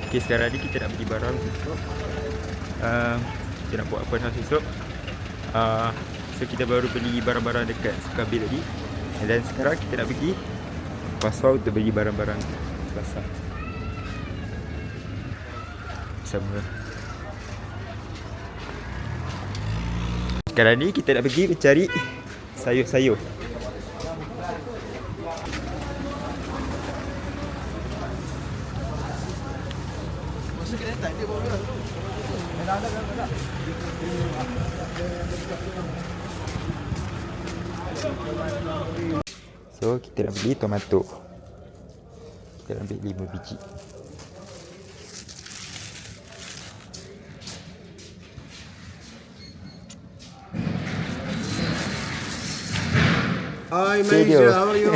Okay, sekarang ni kita nak beli barang esok. Kita nak buat open house esok. So kita baru beli barang-barang dekat Sukabil tadi. Dan sekarang kita nak pergi pasar untuk beli barang-barang pasar. Sama. Sekarang ni kita nak pergi mencari sayur-sayur. So kita nak beli tomato. Kita nak ambil 5 biji. Hi Malaysia, how are you?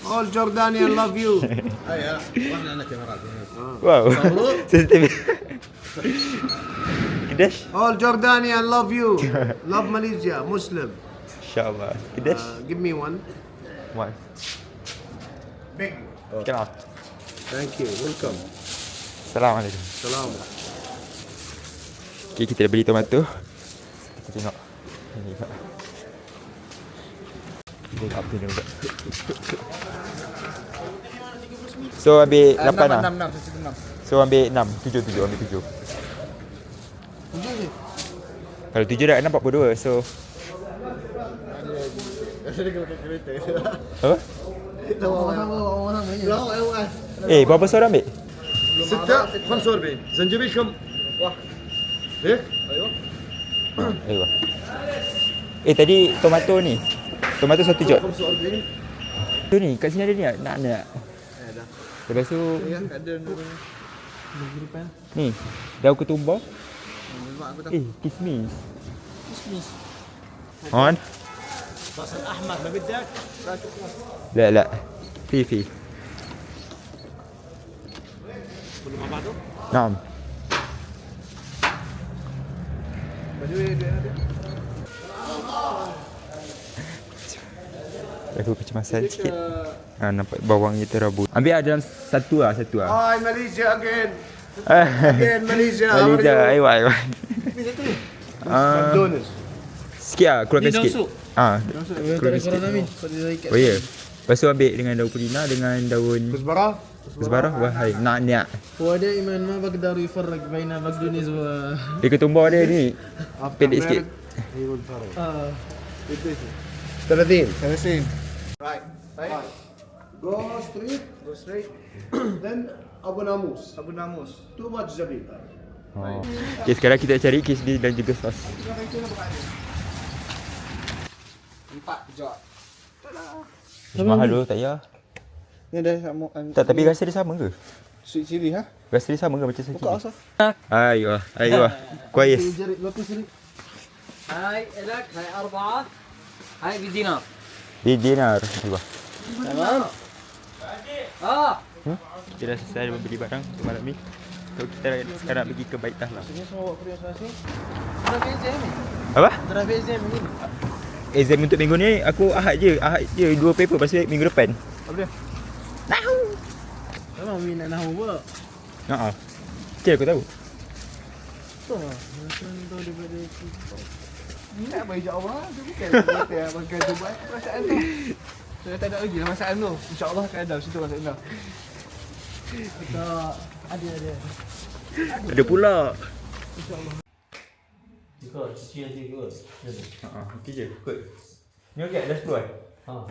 All Jordanian love you. ايوه واحنا عندنا كاميرات Wow. Sensitif. Kedash. All Jordanian love you. Love Malaysia, Muslim. InsyaAllah. Kedash. Give me one. One. Big. Kenapa? Thank you. Welcome. Assalamualaikum. Salam. Okay, kita dah beli tomato. Kita tengok. Ini tak. Kita tengok apa ni juga. So ambil 8 lah. 6 So ambil 6. 7 ambil 7. Kalau 7 dah 6 42. So apa? Berapa seorang ambil? 6 45 زنجبيل كم؟ واحد هيك ايوه Ayo. Tadi tomato ni. Tomato 1 jot. 45 Tu ni kat sini ada ni nak. Lepas tu ni daun ketumbar. Kismis. On. بصل احمر ما بدك؟ لا في كله مع بعضه؟ نعم. Aku kecemasan sikit. Nampak bawangnya terabut. Ambil dalam satu lah. Hi Malaysia again. Again Malaysia. How are Malaysia, you? ayo. McDonald's. Sikit lah, keluarkan sikit. Keluarkan sikit. Oh ya. Lepas tu ambil dengan daun pulina dengan daun كزبرة. kusbara. Wahai, na'na'. هو دائما ما بقدر يفرق بين بقدونس و Dia ketumbar dia ni pendek sikit. ايوه الفرق. 30. Right. Go straight. Then Abu Namus. Too much zabita. Okay, sekarang kita cari kismis dan juga sos. 4 jot. Mahal tu, tak payah. Ni dah sama Tak, tapi rasa dia sama ke? sweet chili ha? Rasa dia sama ke macam sakit? Buka asal. Ayuh. Kuais. هاي لك هاي 4 هاي بدينار Di dinar. Ayuh. تمام Kita dah selesai membeli barang untuk malam ni. So kita sekarang pergi ke Baitah lah. ترى في زين Apa? ترى في زين من هنا Exam untuk minggu ni aku Ahad je 2 paper, lepas tu minggu depan. apa dia تمام مين انا هو Haa. Okay, aku tahu. tuh macam tu daripada kita Nak bagi jawab tu bukan kata makan tu baik perasaan tu. Saya tak ada lagi lah masalah tu. Insya-Allah akan ada situ masalah. kita ada Ada pula. ikut cuci nanti ikut Okey je. Kot. Ni okey, dah 10 kan?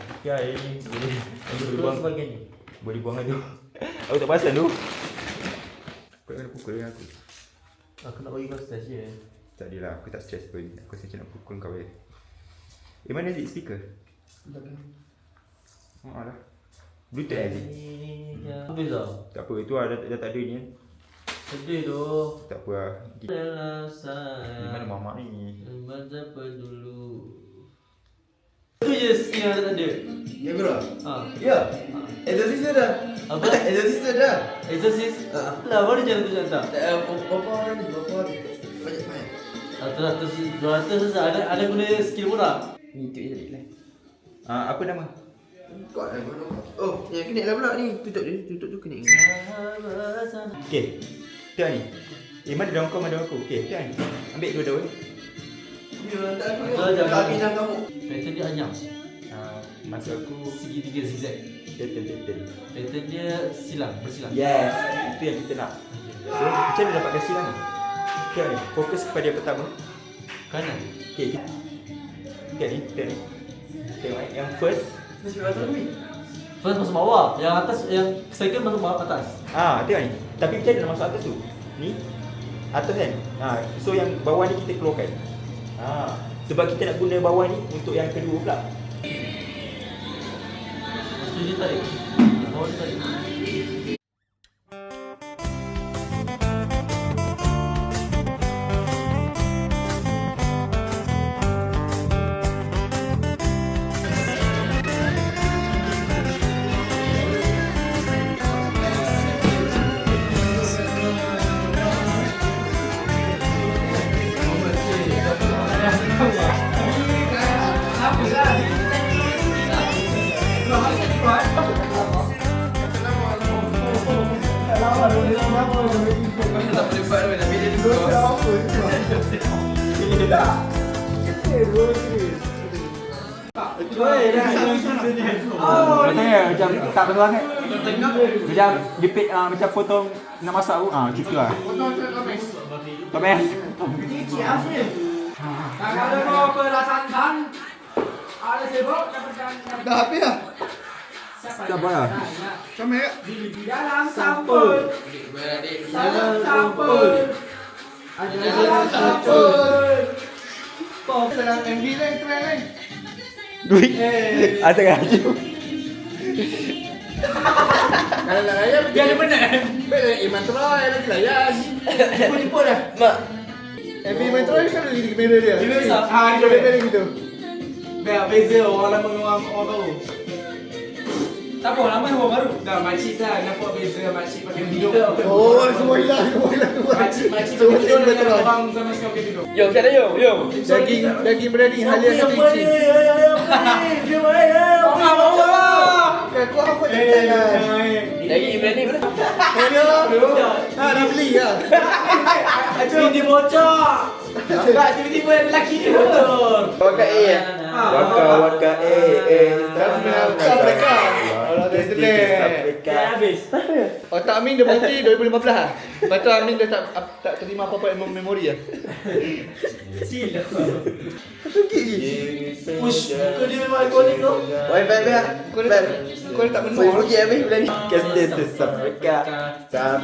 Okey, ini boleh buang bagian ni. Boleh buang tu. Aku tak pasal tu. Kau kena pukul dengan aku. aku nak bagi kau stres je Tak adalah, aku tak stres pun. Aku saja nak pukul kau je. Mana Zik speaker? Lah. Bluetooth Zik? habis dah Tak apa, itu dah tak ada ni. sedih tu Tak apa lah. Di mana alasan mamak ni? Apa dulu itu je skill yang tak ada Ya bro. ha Ya. Exorcist dah. apa Exorcist dah. exorcist lah baru je tu jangan tak Bapa ni banyak. 100 200 saja ada guna skill pula Ni tu je lah. Apa nama? Kau ada. Oh, yang kena lah pula ni. Tutup tu kena. Okay. Tengok ni. Mana daun kau, mana daun aku. Okey, tengok ni. Ambil dua daun. Kaki dan kamu. Pattern dia anyam. Maksud aku Segitiga zigzag. betul. Pattern dia bersilang. Yes, itu yang kita nak. So, macam mana dapatkan silang ni? Tengok ni, fokus kepada yang pertama. Kanan. Okey, tengok ni. Tengok yang first. First masuk bawah. Yang atas, yang second masuk bawah atas. Tengok ni. Tapi macam mana nak masuk atas tu? Ni atas kan? So yang bawah ni kita keluarkan. Sebab kita nak guna bawah ni untuk yang kedua pula. So dia tarik. Bawah dia tarik. Katanya macam tak betul sangat. Macam jepit macam potong nak masak tu. Gitu lah. Topes. Kalau mau berasakan ada sebab dah habis dah. Tak apa lah. Sama ya. Dalam sampul. Dalam sampul. Dalam sampul. Dalam MV lain keren lain. Duit. Asal gaji. Kalau nak layan biar dia benar. Baik Iman Troy lagi layan. Jemput dah. Mak. MV Iman Troy selalu di kamera dia. Dia kamera gitu. Biar beza orang lama dengan orang baru. Tak apa, lama orang baru. Dah makcik dah nampak beza makcik pakai video. Oh, semua hilang tu. Makcik pakai video dengan orang sama sekali pakai video. Yo, siapa yo? Daging berani halia satu inci. Dia mai. Aku apa jangan. Daging berani mana? Dah beli ya. Ini bocor. Tak tiba-tiba lelaki ni bocor. Waka A. Waka Afrika. Habis. Otak Amin dah berhenti 2015 lah. Lepas tu Amin dah tak terima apa-apa memori lah. Sila. Push. Kau dia memang ikonik tu. Baik. Kau tak menang. Full pergi habis bulan ni. Cause this is Africa. Bla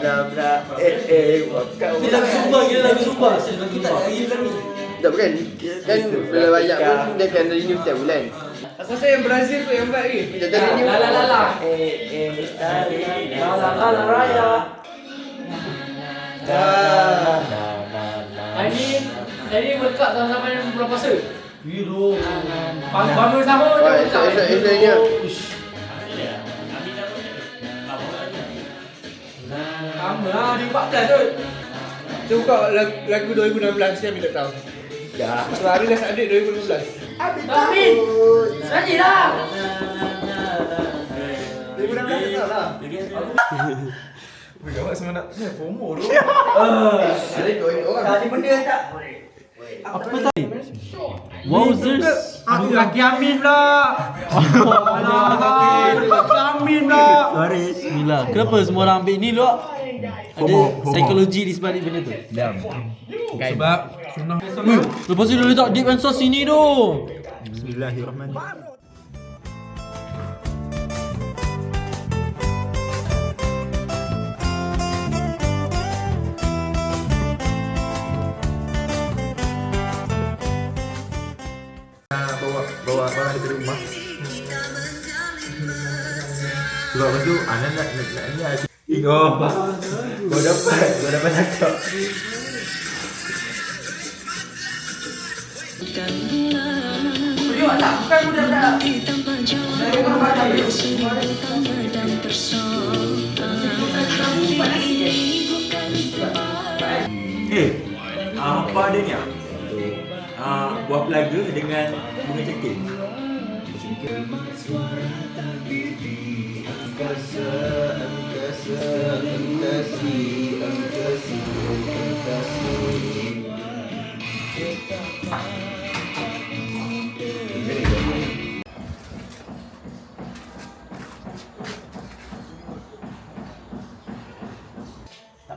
waka. Dia lagu sumpah. Kita lagi lagu. Tak bukan. Kan bila banyak pun dia akan renew setiap bulan. Aku rasa yang Brazil tu yang baik ni. Dia dah renew. La raya. Ini berkat sama-sama yang bulan puasa. Biru. Bangun sahur Oh, esok-esoknya. Sama lah, di 14 tu. Tu buka lagu 2016 saya Amin tak tahu. Dah. Sebab Amin dah sakit 2016. Amin. Sajilah. 2016 tak tahu lah. Gawat semua nak FOMO tu. Ada orang. Tadi benda tak. Apa tadi? Wowzers. Kaki Amin pula. Kaki Amin pula. Sorry. Bismillah. Kenapa semua orang ambil ni lu? Ada psikologi di sebalik benda tu. Sebab sunnah. Lepas tu dia letak dip and sauce sini tu. Bismillahirrahmanirrahim. Bawa barang daripada rumah. Sebab lepas tu Ana nak ni ada. Kau dapat cakap. Bukan budak-budak. Apa dia ni? Buah pelaga dengan bunga cekil. Angkasa Tak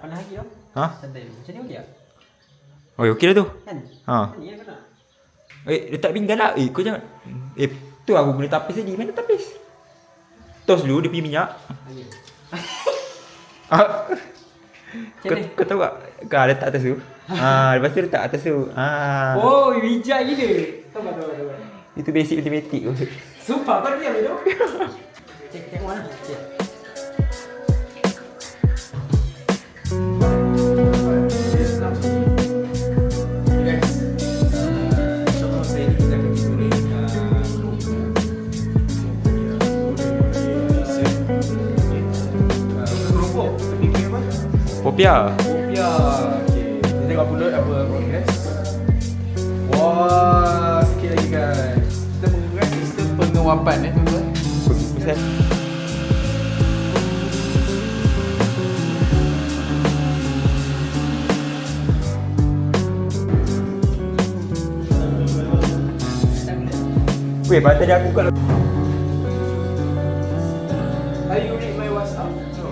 pernah lagi tau. Ha? Santai dulu. Macam ni okey tak? Oh, okey dah tu. Kan? Ha. Ni yang kena. Letak pinggan lah. Tu jangan. Tu aku guna tapis tadi. Mana tapis? Tos dulu dia pergi minyak. Ah. Kau tahu tak? Kau letak atas tu. Lepas tu letak atas tu. Oh, bijak gila. Tahu tak. Itu basic matematik. Sumpah kau diam tu. Tengok mana. Cik. Popia. Popia. Okay. Kita tengok upload apa progress. Wah, sikit lagi guys. Kita menggunakan sistem penguapan tuan-tuan. Pusat. Weh, pada aku kalau Are you read my WhatsApp? No.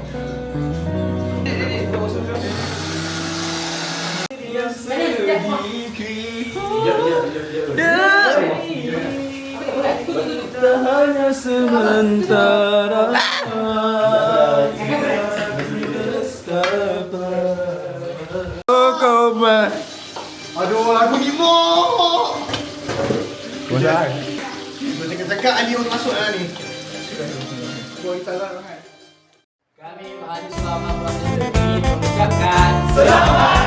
Hanya sementara. Aduh, lagu ni mo. Bosan. Kau cakap-cakap Ali orang masuk lah ni. Kau kita lah. Kami mahasiswa Mahasiswa mengucapkan selamat